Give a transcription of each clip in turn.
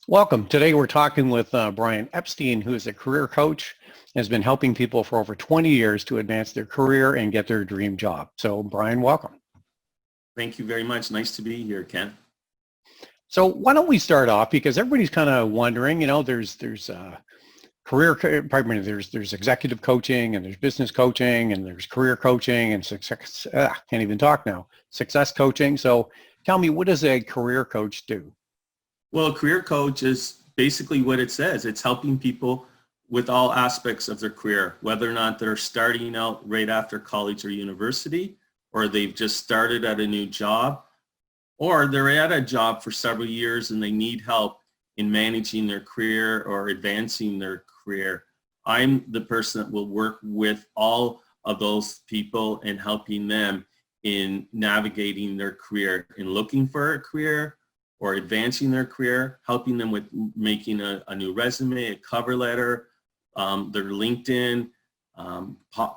Welcome. Today we're talking with Brian Epstein, who is a career coach and has been helping people for over 20 years to advance their career and get their dream job. So Brian, welcome. Thank you very much. Nice to be here, Ken. So why don't we start off, because everybody's kind of wondering, there's there's executive coaching and there's business coaching and there's career coaching and can't even talk now, success coaching. So tell me, what does a career coach do? Well, a career coach is basically what it says. It's helping people with all aspects of their career, whether or not they're starting out right after college or university, or they've just started at a new job, or they're at a job for several years and they need help in managing their career or advancing their career. I'm the person that will work with all of those people and helping them in navigating their career, in looking for a career or advancing their career, helping them with making a new resume, a cover letter, their LinkedIn,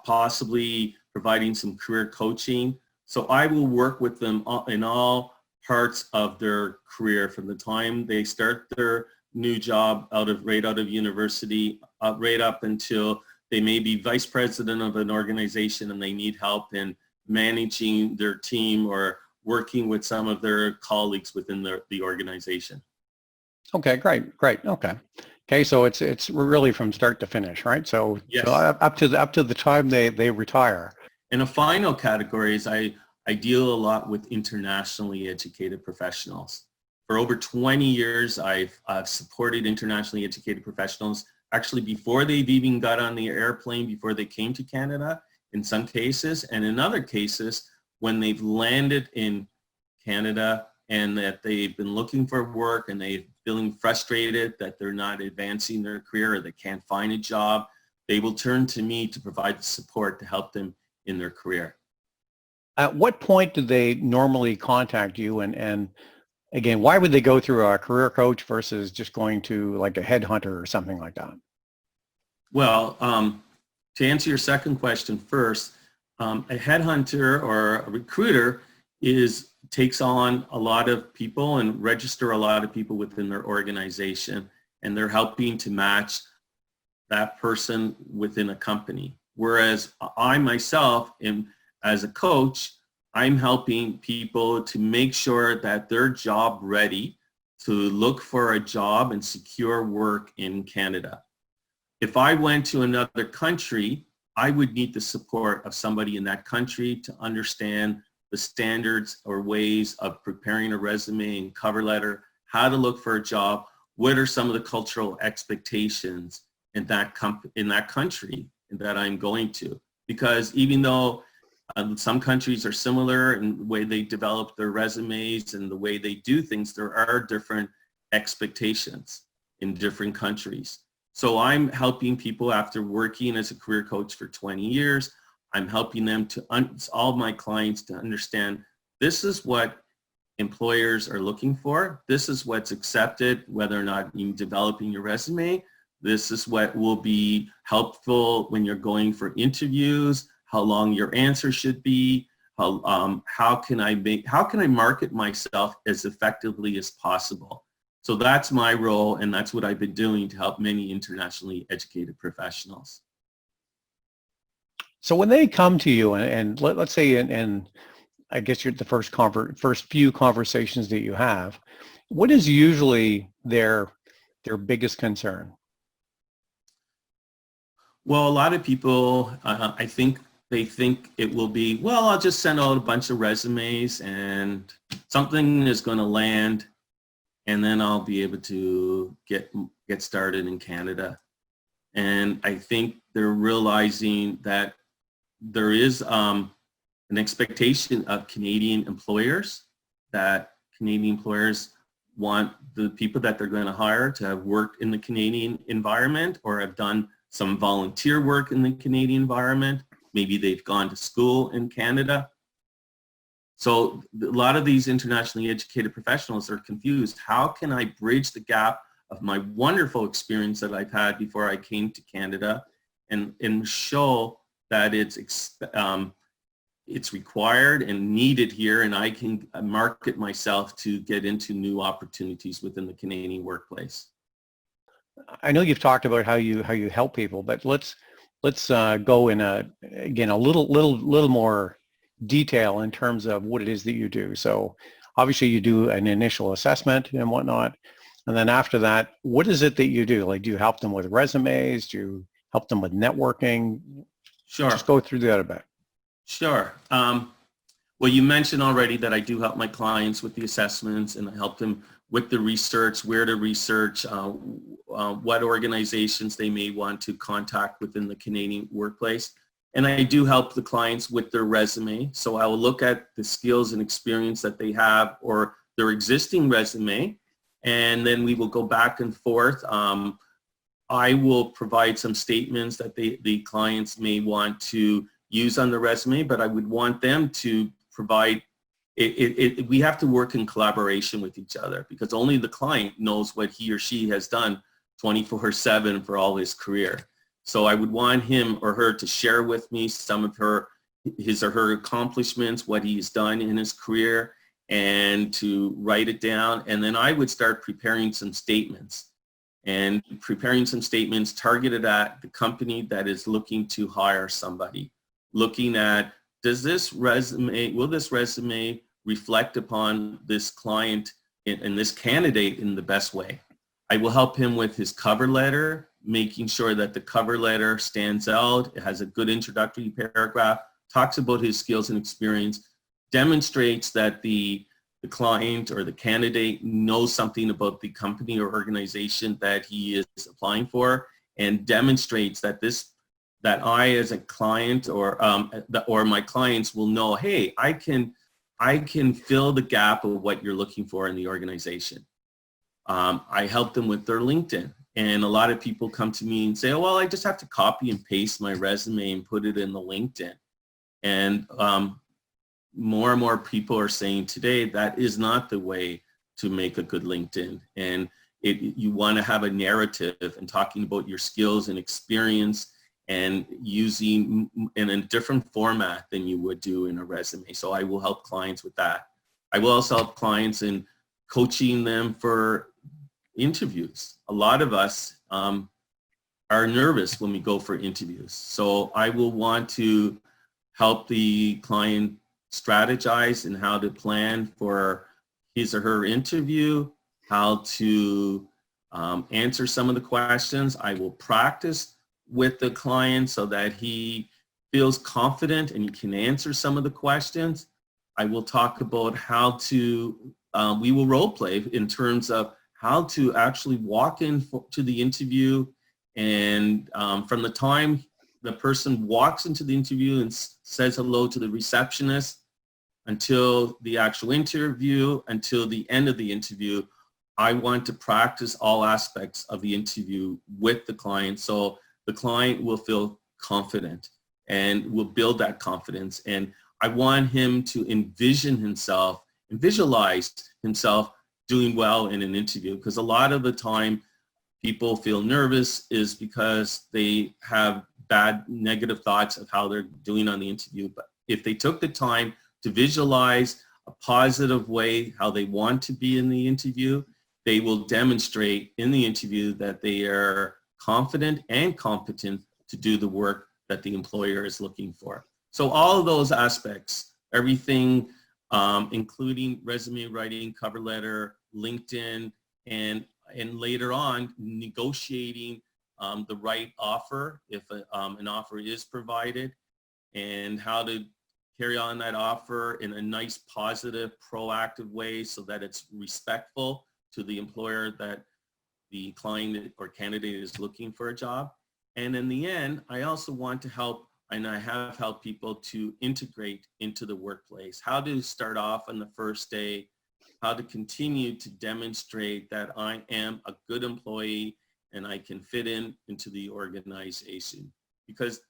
possibly providing some career coaching. So I will work with them in all parts of their career, from the time they start their new job right out of university, right up until they may be vice president of an organization and they need help in managing their team or working with some of their colleagues within the organization. Okay, great. Okay, so it's really from start to finish, right? So, yes. So up to the time they retire. And a final category is I deal a lot with internationally educated professionals. For over 20 years, I've supported internationally educated professionals, actually before they've even got on the airplane, before they came to Canada in some cases, and in other cases, when they've landed in Canada and that they've been looking for work and they're feeling frustrated that they're not advancing their career or they can't find a job, they will turn to me to provide the support to help them in their career. At what point do they normally contact you? And again, why would they go through a career coach versus just going to like a headhunter or something like that? Well, to answer your second question first, a headhunter or a recruiter takes on a lot of people and register a lot of people within their organization, and they're helping to match that person within a company. Whereas I myself as a coach, I'm helping people to make sure that they're job ready to look for a job and secure work in Canada. If I went to another country, I would need the support of somebody in that country to understand the standards or ways of preparing a resume and cover letter, how to look for a job, what are some of the cultural expectations in that country that I'm going to. Because even though some countries are similar in the way they develop their resumes and the way they do things, there are different expectations in different countries. So I'm helping people, after working as a career coach for 20 years, I'm helping them all my clients to understand this is what employers are looking for. This is what's accepted, whether or not you're developing your resume. This is what will be helpful when you're going for interviews, how long your answer should be, how can I market myself as effectively as possible. So that's my role, and that's what I've been doing to help many internationally educated professionals. So when they come to you, and let's say, and I guess you're the first few conversations that you have, what is usually their biggest concern? Well, a lot of people, I think they think it will be, well, I'll just send out a bunch of resumes and something is going to land, and then I'll be able to get started in Canada. And I think they're realizing that there is an expectation of Canadian employers, that Canadian employers want the people that they're going to hire to have worked in the Canadian environment or have done some volunteer work in the Canadian environment. Maybe they've gone to school in Canada. So a lot of these internationally educated professionals are confused. How can I bridge the gap of my wonderful experience that I've had before I came to Canada and show that it's required and needed here, and I can market myself to get into new opportunities within the Canadian workplace. I know you've talked about how you help people, but let's go in again a little more detail in terms of what it is that you do. So obviously you do an initial assessment and whatnot, and then after that, what is it that you do? Like, do you help them with resumes? Do you help them with networking? Sure. Just go through that a bit. Sure. Well, you mentioned already that I do help my clients with the assessments, and I help them with the research, where to research, what organizations they may want to contact within the Canadian workplace. And I do help the clients with their resume. So I will look at the skills and experience that they have or their existing resume, and then we will go back and forth. I will provide some statements that the clients may want to use on the resume, but I would want them to provide we have to work in collaboration with each other, because only the client knows what he or she has done 24/7 for all his career. So I would want him or her to share with me some of his or her accomplishments, what he's done in his career, and to write it down. And then I would start preparing some statements targeted at the company that is looking to hire somebody. Looking at, will this resume reflect upon this client and this candidate in the best way? I will help him with his cover letter, making sure that the cover letter stands out. It has a good introductory paragraph, talks about his skills and experience, demonstrates that the client or the candidate knows something about the company or organization that he is applying for, and demonstrates that that I as a client or my clients will know, hey, I can fill the gap of what you're looking for in the organization. I help them with their LinkedIn. And a lot of people come to me and say, oh, well, I just have to copy and paste my resume and put it in the LinkedIn. And more and more people are saying today that is not the way to make a good LinkedIn. And you want to have a narrative and talking about your skills and experience and using in a different format than you would do in a resume. So I will help clients with that. I will also help clients in coaching them for interviews. A lot of us are nervous when we go for interviews. So I will want to help the client strategize and how to plan for his or her interview, how to answer some of the questions. I will practice with the client so that he feels confident and he can answer some of the questions. I will talk about how to, we will role play in terms of how to actually walk in to the interview, and from the time the person walks into the interview and says hello to the receptionist until the actual interview, until the end of the interview, I want to practice all aspects of the interview with the client, so the client will feel confident and will build that confidence. And I want him to envision himself and visualize himself doing well in an interview, because a lot of the time people feel nervous is because they have bad negative thoughts of how they're doing on the interview. But if they took the time to visualize a positive way how they want to be in the interview, they will demonstrate in the interview that they are confident and competent to do the work that the employer is looking for. So all of those aspects, everything, including resume writing, cover letter, LinkedIn, and later on negotiating the right offer if an offer is provided, and how to carry on that offer in a nice, positive, proactive way so that it's respectful to the employer that the client or candidate is looking for a job. And in the end, I also want to help, and I have helped people to integrate into the workplace, how to start off on the first day, how to continue to demonstrate that I am a good employee and I can fit into the organization. Because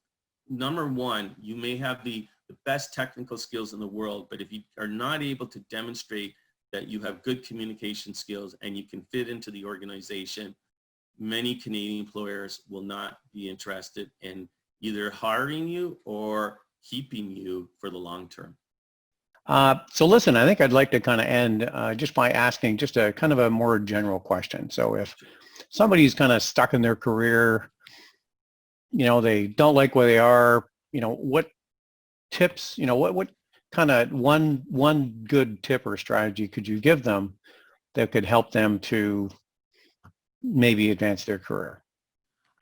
number one, you may have the best technical skills in the world, but if you are not able to demonstrate that you have good communication skills and you can fit into the organization, many Canadian employers will not be interested in either hiring you or keeping you for the long term. So listen, I think I'd like to kind of end just by asking just a kind of a more general question. So if somebody's kind of stuck in their career, they don't like where they are, what tips, what kind of one good tip or strategy could you give them that could help them to maybe advance their career?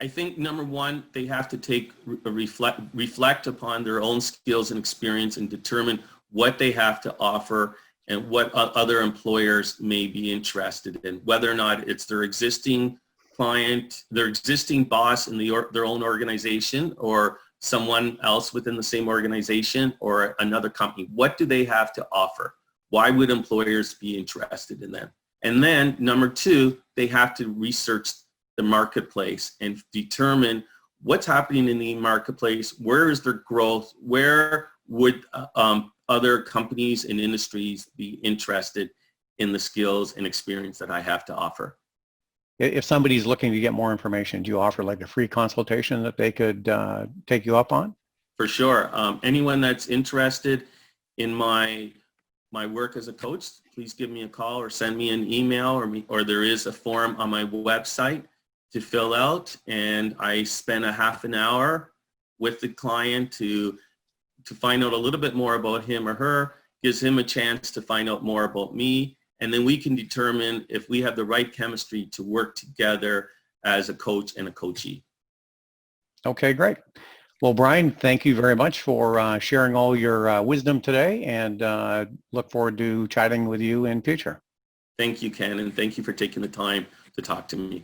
I think number one, they have to take reflect upon their own skills and experience and determine what they have to offer and what other employers may be interested in, whether or not it's their existing client, their existing boss in their own organization, or someone else within the same organization, or another company. What do they have to offer? Why would employers be interested in them? And then number two, they have to research the marketplace and determine what's happening in the marketplace, where is their growth, where would other companies and industries be interested in the skills and experience that I have to offer. If somebody's looking to get more information, do you offer like a free consultation that they could take you up on? For sure. Anyone that's interested in my work as a coach, please give me a call or send me an email, or there is a form on my website to fill out, and I spend a half an hour with the client to find out a little bit more about him or her, gives him a chance to find out more about me, and then we can determine if we have the right chemistry to work together as a coach and a coachee. Okay, great. Well, Brian, thank you very much for sharing all your wisdom today, and look forward to chatting with you in future. Thank you, Ken, and thank you for taking the time to talk to me.